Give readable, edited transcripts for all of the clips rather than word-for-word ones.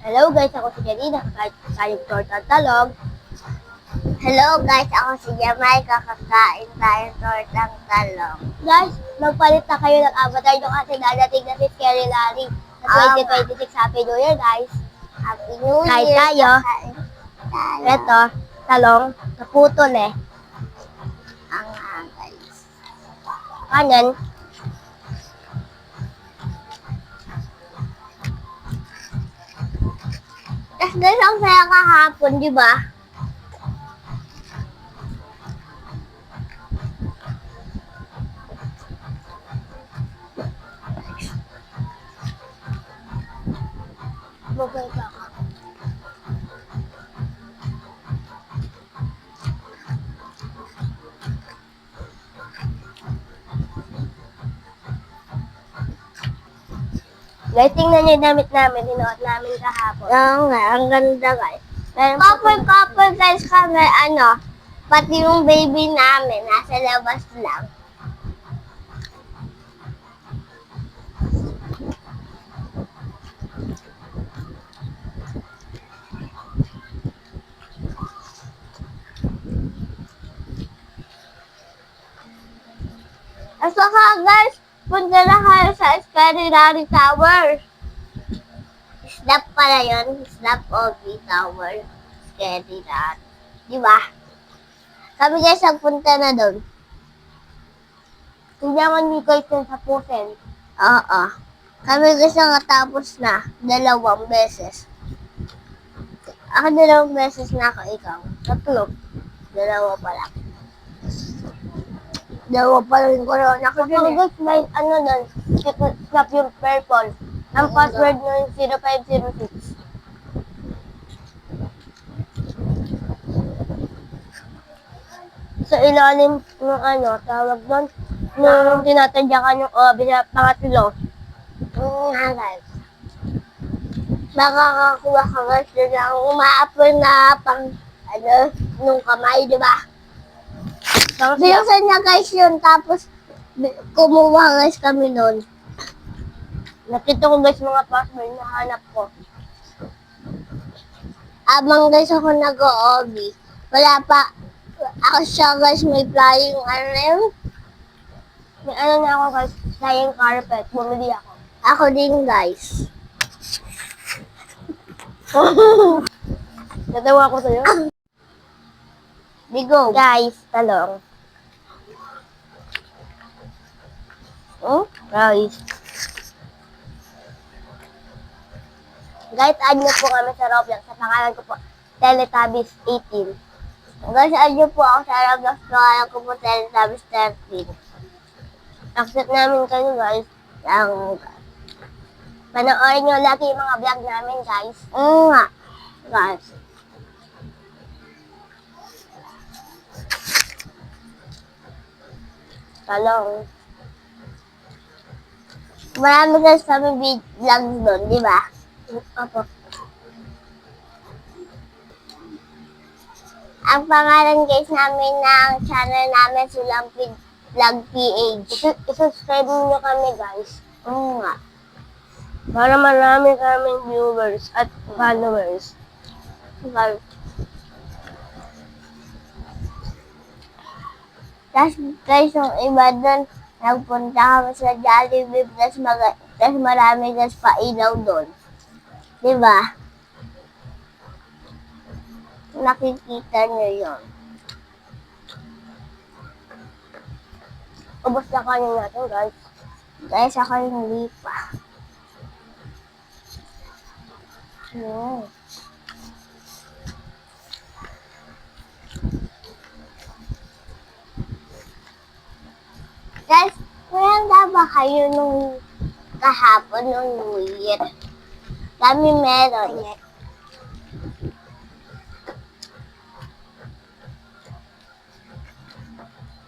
Hello guys, ako si Janina, kahit tayong torta talog. Hello guys, ako si Jamay. Kakakain tayong tortang talong. Guys, magpalit na kayo ng avatar nyo kasi dadating na si Scary Larry sa 2026. Happy New Year guys! Happy New Year! Kain tayo. Kakain tayo. Ito, talong, naputol eh. Ang guys. Kanan, Tapos guys, ang saya kahapon, di ba? bugay ka. Guys, tingnan nyo yung damit namin, sinuot namin kahapon. Oo nga, ang ganda guys. Couple guys kami, pati yung baby namin, nasa labas lang. At saka guys, punta na kayo sa Scary Larry Tower. Snap pala yun. Snap of the Tower. Scary Larry. Di ba? Kami guys, nagpunta na doon. Hindi ako ni guys yung sa pusen. Oo. Kami guys nakatapos na. 2 beses. Ako 2 beses na ako, ikaw. 3. 2 pa lang. 2 pa lang yung corona ko Ako dun eh. guys, may ano doon, snap yung purple. Ang password nyo yung 0506. Sa ilalim ng tawag doon, nung tinatadyakan yung obi sa pangatlo. Nga guys. Makakakuha ka guys doon ang umaapoy na nung kamay, di ba? Binuksan niya guys yun, tapos kumuha guys kami nun. Nakita ko guys mga password na hanap ko. Abang guys ako nag-o-obi. Wala pa. Ako siya guys, may flying na yun. May ano na ako guys, flying carpet. Bumili ako. Ako din guys. Natawa ko sa'yo. Bigo. Guys, talong. Guys. Guys, add nyo po kami sa Roblox. Sa pangalan ko po, Teletubbies18. Guys, ano po ako sa Roblox. Pangalan ko po Teletubbies 13. Accept namin kayo guys. Panoorin nyo lagi yung mga vlog namin guys. Nga. Guys. Talong. Marami guys kami vlogs doon, di ba? Opo. Ang pangalan guys namin ng channel namin, Sulampid Vlog PH. I-subscribe nyo kami guys. Nga. Para marami kaming viewers at followers. Guys. Tapos guys, yung iba doon, nagpunta kami sa Jollibee, tapos marami guys pailaw doon. Di ba? Nakikita nyo yun. Ubos na kanin natin guys. Guys, ako yung hindi pa. Guys, mayanda ba kayo nung kahapon nung New Year? Kami meron.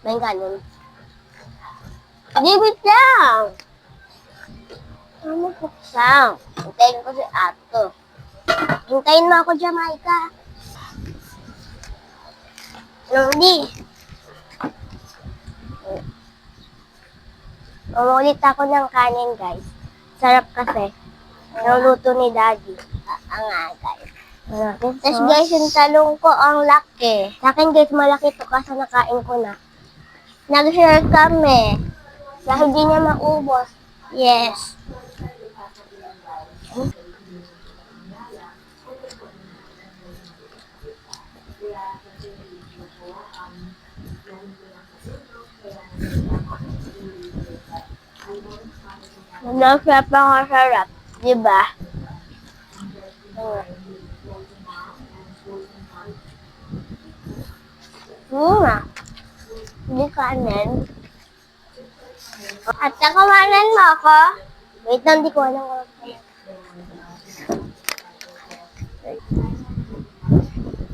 May kanin. Libit lang! Ano po lang? Hintayin ko si Ato. Hintayin mo ako, Jamaica. Hindi. Umulit ako ng kanin, guys. Sarap kasi. Nuluto ni Daddy. Ang nga, guys. Natin Tapos sauce. guys, yung talong ko ang laki. Sa akin guys, malaki to kasi nakain ko na. Nag-share kami. Dahil di niya maubos. Yes. Napakasarap. Diba? Hmm. Hindi kanin. At nakawanan mo ako. Wait lang, di ko alam kung ano.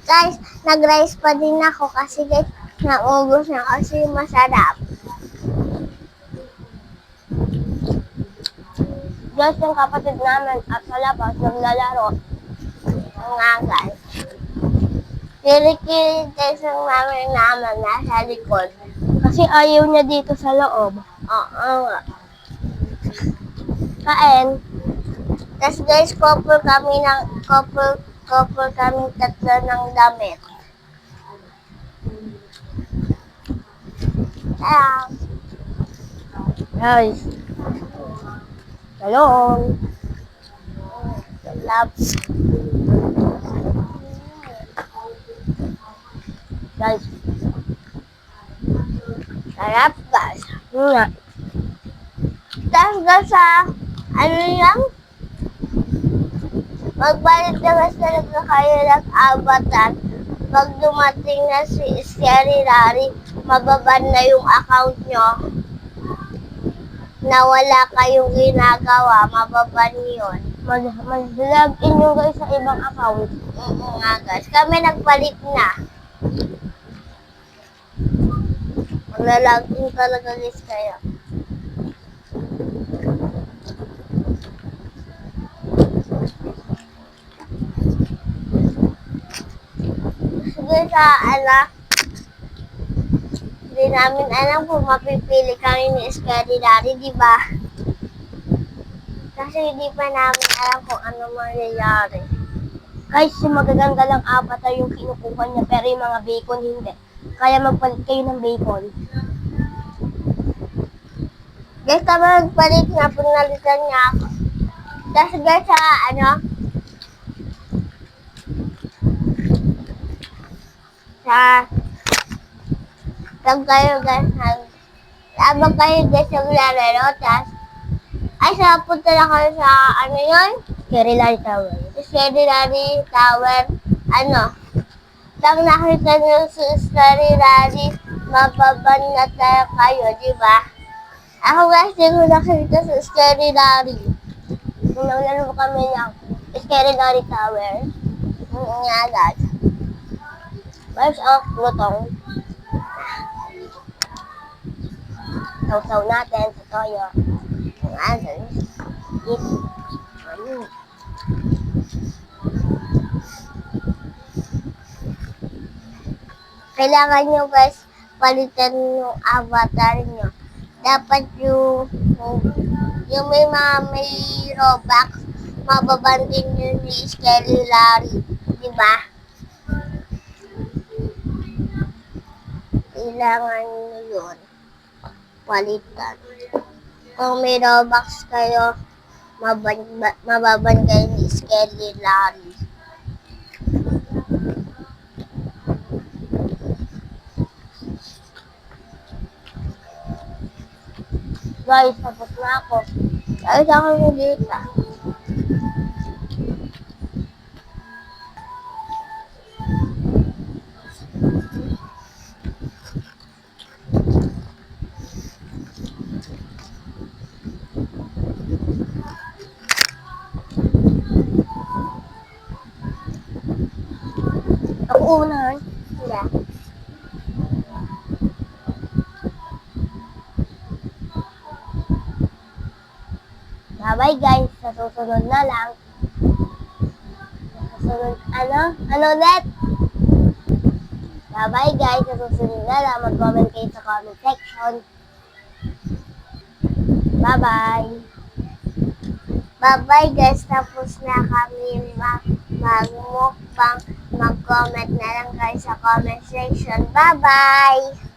Guys, nag-rice pa din ako kasi guys, naubos na kasi masarap. Diyos yung kapatid namin at sa labas naglalaro. Ang nga guys. Kiri-kiri guys ang mami naman nasa likod. Kasi ayaw niya dito sa loob. Oo nga. Kain. Tapos guys, couple kami tatlo ng damit. Guys. Talong. Love. Guys. Sarap guys. Yun nga. Tapos guys ano lang? Magbalik na guys talaga kayo ng avatar. Pag dumating na si Scary Rary, mababan na yung account nyo. Na wala kayong ginagawa, mababan yun. Mag-log in yung guys sa ibang account. Nga guys, kami nagpalit na. Maglalagin talaga guys kayo. Sige hindi namin alam kung mapipili kami ni Scary Daddy, di ba? Kasi hindi pa namin alam kung ano mangyayari. Guys, yung magaganda lang apat ay yung kinukuha niya pero yung mga bacon hindi. Kaya magpalit kayo ng bacon. Guys, kami nagpalit na, pinalitan niya ako. Tapos guys, habang kayo guys naglalaro, tapos, punta na kayo sa, Kerry Tower. Scary Daddy Tower, pag nakita niyo si Scary Daddy, mababan na tayo kayo, di ba? Ako guys, di ko nakita si Scary Daddy. Nung naglaro kami ng Scary Tower. Nga guys. Guys, lutong. Sausaw natin sa toyo. Nga guys. Eat. Kailangan nyo guys, palitan yung avatar nyo. Dapat yung may Robux, mababantin nyo ni Scary Larry. Diba? Kailangan nyo yun. Palitan. Kung may Robux kayo, mababan kayo ni Scary Larry. Guys, tapos na ako. Ay, sa akin yung data. Ako unahan. Yeah. Bye-bye guys. Sa susunod na lang. Sa susunod, ano ulit? Bye-bye guys. Sa susunod na lang. Mag-comment kayo sa comment section. Bye-bye. Bye-bye guys, tapos na kami mag-mukbang. Mag-comment na lang kayo sa comment section. Bye-bye!